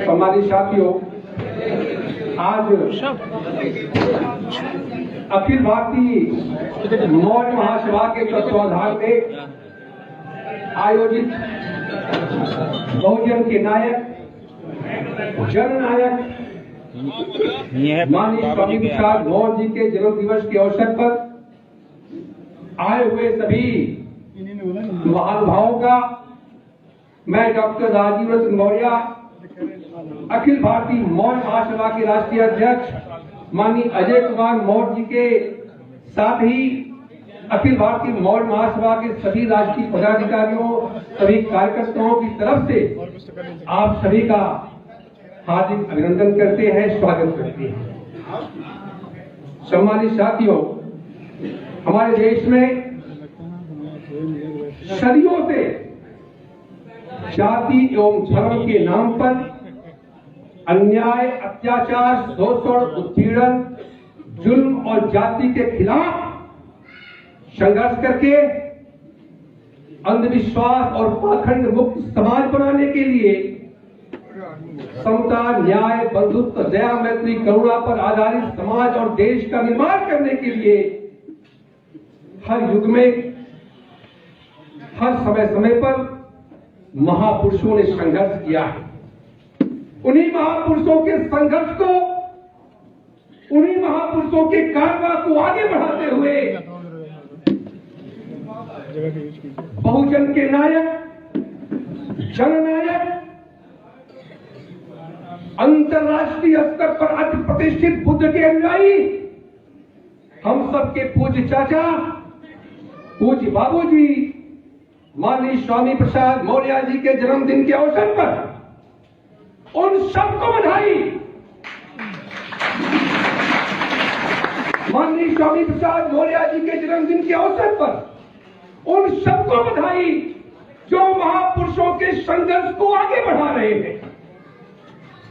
हमारे साथियों, आज अखिल भारतीय मौर्य महासभा के तत्वाधान में आयोजित बहुजन के नायक, जननायक माननीय स्वामी प्रसाद मौर्य जी के जन्म दिवस के अवसर पर आए हुए सभी महानुभावों का मैं डॉक्टर राजीव रतन मौर्य, अखिल भारतीय मौर्य महासभा के राष्ट्रीय अध्यक्ष माननीय अजय कुमार मौर्य जी के साथ ही अखिल भारतीय मौर्य महासभा के सभी राष्ट्रीय पदाधिकारियों, सभी कार्यकर्ताओं की तरफ से आप सभी का हार्दिक अभिनंदन करते हैं, स्वागत करते हैं। सम्मानित साथियों, हमारे देश में सदियों से जाति एवं धर्म के नाम पर अन्याय, अत्याचार, शोषण, उत्पीड़न, जुल्म और जाति के खिलाफ संघर्ष करके अंधविश्वास और पाखंड मुक्त समाज बनाने के लिए समता, न्याय, बंधुत्व, दया, मैत्री, करुणा पर आधारित समाज और देश का निर्माण करने के लिए हर युग में, हर समय पर महापुरुषों ने संघर्ष किया है। उन्हीं महापुरुषों के संघर्ष को, उन्हीं महापुरुषों के कारवा को आगे बढ़ाते हुए बहुजन के नायक, जननायक, अंतर्राष्ट्रीय स्तर पर अति प्रतिष्ठित बुद्ध के अनुयायी, हम सबके पूज्य चाचा, पूज्य बाबूजी माननीय स्वामी प्रसाद मौर्य जी के जन्मदिन के अवसर पर उन सबको बधाई। माननीय स्वामी प्रसाद मौर्य जी के जन्मदिन के अवसर पर उन सबको बधाई जो महापुरुषों के संघर्ष को आगे बढ़ा रहे हैं।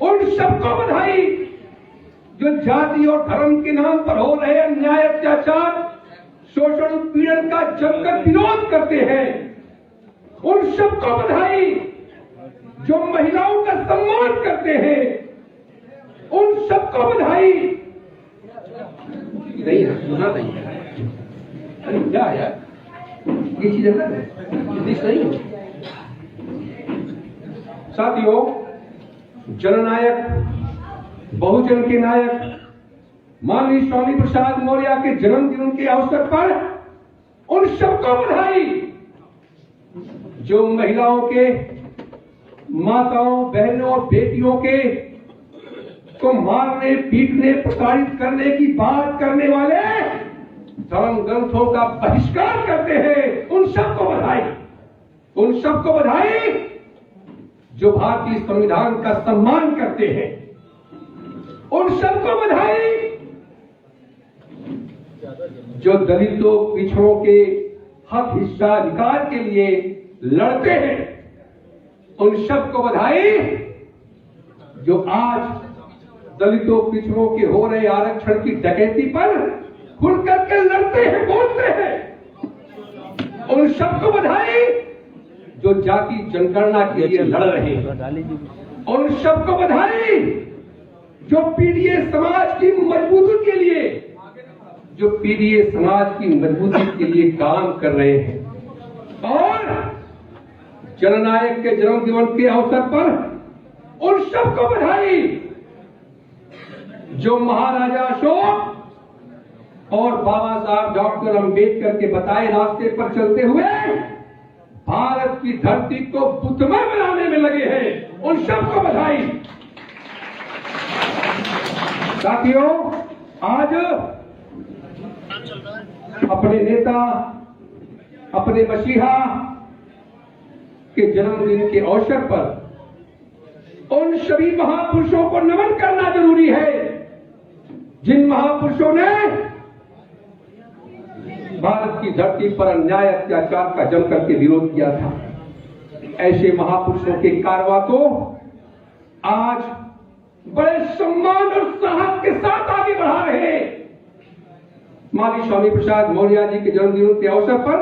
उन सबको बधाई जो जाति और धर्म के नाम पर हो रहे अन्याय, अत्याचार, शोषण, उत्पीड़न का जमकर विरोध करते हैं। उन सबको बधाई जो महिलाओं का सम्मान करते हैं। उन सबको बधाई। नहीं अरे क्या यार, ये चीज सही है। साथियों, जननायक, बहुजन के नायक माननीय स्वामी प्रसाद मौर्य के जन्मदिन के अवसर पर उन सबको बधाई जो महिलाओं के, माताओं, बहनों और बेटियों के को मारने, पीटने, प्रताड़ित करने की बात करने वाले धर्म ग्रंथों का बहिष्कार करते हैं। उन सबको बधाई। उन सबको बधाई जो भारतीय संविधान का सम्मान करते हैं। उन सबको बधाई जो दलितों, पिछड़ों के हक, हिस्सा, अधिकार के लिए लड़ते हैं। उन सबको बधाई जो आज दलितों, पिछड़ों के हो रहे आरक्षण की डकैती पर खुल करके लड़ते हैं, बोलते हैं। उन सबको बधाई जो जाति जनगणना के लिए लड़ रहे हैं। उन सबको बधाई जो पीड़ित समाज की मजबूती के लिए, जो पीड़ित समाज की मजबूती के लिए काम कर रहे हैं। और जननायक के जन्मदिन के अवसर पर उन सबको बधाई जो महाराजा अशोक और बाबा साहब डॉक्टर अंबेडकर के बताए रास्ते पर चलते हुए भारत की धरती को बुद्धमय बनाने में लगे हैं। उन सबको बधाई। साथियों, आज अपने नेता, अपने मसीहा के जन्मदिन के अवसर पर उन सभी महापुरुषों को नमन करना जरूरी है जिन महापुरुषों ने भारत की धरती पर अन्याय, अत्याचार का जम करके विरोध किया था। ऐसे महापुरुषों के कारवा को आज बड़े सम्मान और साहस के साथ आगे बढ़ा रहे माननीय स्वामी प्रसाद मौर्य जी के जन्मदिन के अवसर पर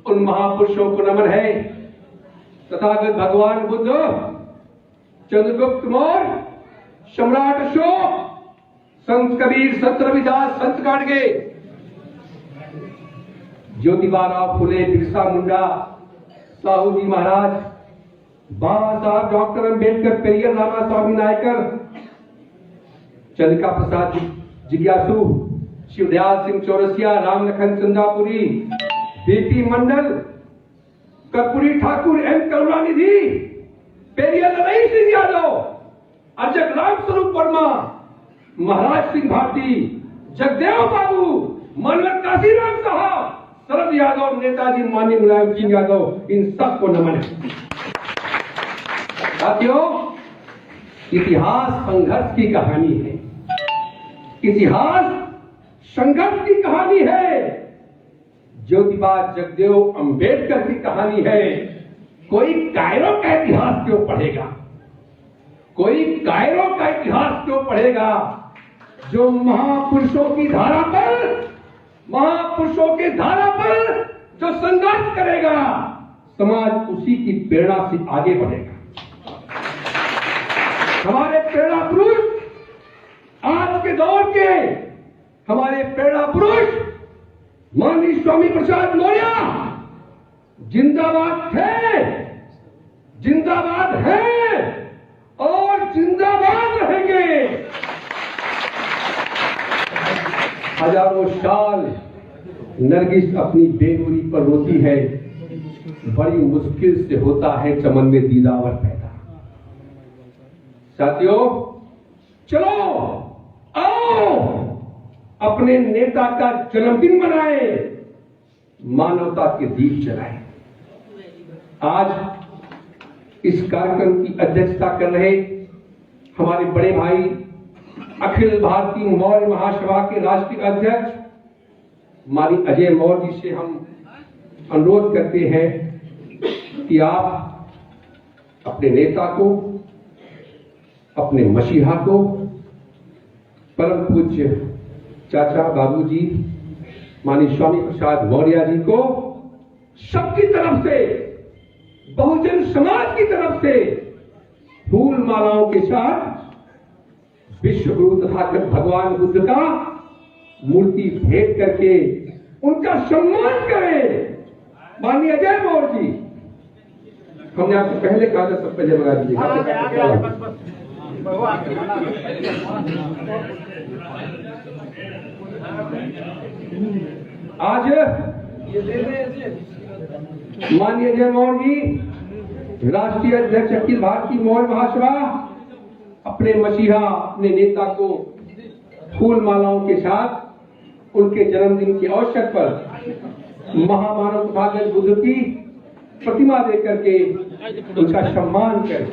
उन महापुरुषों को नमन है। तथागत भगवान बुद्ध, चंद्रगुप्त मौर्य, सम्राट अशोक, संत कबीर, संत रविदास, संत गाडगे, ज्योतिबा फुले, बिरसा मुंडा, साहू जी महाराज, बाबा साहब डॉक्टर अंबेडकर, पेरियर रामास्वामी नायकर, चंद्रिका प्रसाद जिज्ञासु, शिवदयाल सिंह चौरसिया, राम लखन चंदापुरी, बीपी मंडल, कर्पूरी ठाकुर, एम करुणानिधि, पेरियर लड़ई सिंह यादव, अजक राम स्वरूप वर्मा, महाराज सिंह भारती, जगदेव बाबू, मनोहर काशीराम साहब, शरद यादव, नेताजी माननीय मुलायम सिंह यादव, इन सबको नमन है। साथियों, इतिहास संघर्ष की कहानी है। इतिहास संघर्ष की कहानी है। ज्योतिबा जगदेव अंबेडकर की कहानी है। कोई कायरो का इतिहास क्यों पढ़ेगा? कोई कायरो का इतिहास क्यों पढ़ेगा? जो महापुरुषों की धारा पर, महापुरुषों के धारा पर जो संघर्ष करेगा, समाज उसी की प्रेरणा से आगे बढ़ेगा। हमारे प्रेरणा पुरुष, आज के दौर के हमारे प्रेरणा पुरुष माननीय स्वामी प्रसाद मौर्य जिंदाबाद थे, जिंदाबाद हैं और जिंदाबाद रहेंगे। हजारों साल नरगिस अपनी बेनूरी पर रोती है, बड़ी मुश्किल से होता है चमन में दीदावर पैदा। साथियों, चलो आओ अपने नेता का जन्मदिन मनाएं, मानवता के दीप जलाएं। आज इस कार्यक्रम की अध्यक्षता कर रहे हमारे बड़े भाई अखिल भारतीय मौर्य महासभा के राष्ट्रीय अध्यक्ष माननीय अजय मौर्य जी से हम अनुरोध करते हैं कि आप अपने नेता को, अपने मसीहा को, परम पूज्य चाचा बाबूजी माननीय स्वामी प्रसाद मौर्य जी को सबकी तरफ से, बहुजन समाज की तरफ से फूल मालाओं के साथ विश्व गुरु तथागत भगवान बुद्ध का मूर्ति भेंट करके उनका सम्मान करें। माननीय अजय मौर्य जी, हमने आपसे पहले कहा था, सब पहले लगा दीजिएगा। आज माननीय अजय मौर्य जी राष्ट्रीय अध्यक्ष अखिल भारतीय मौर्य महासभा अपने मसीहा, अपने नेता को फूल मालाओं के साथ उनके जन्मदिन के अवसर पर महामानव तथागत बुद्ध की प्रतिमा देकर के उनका सम्मान करें।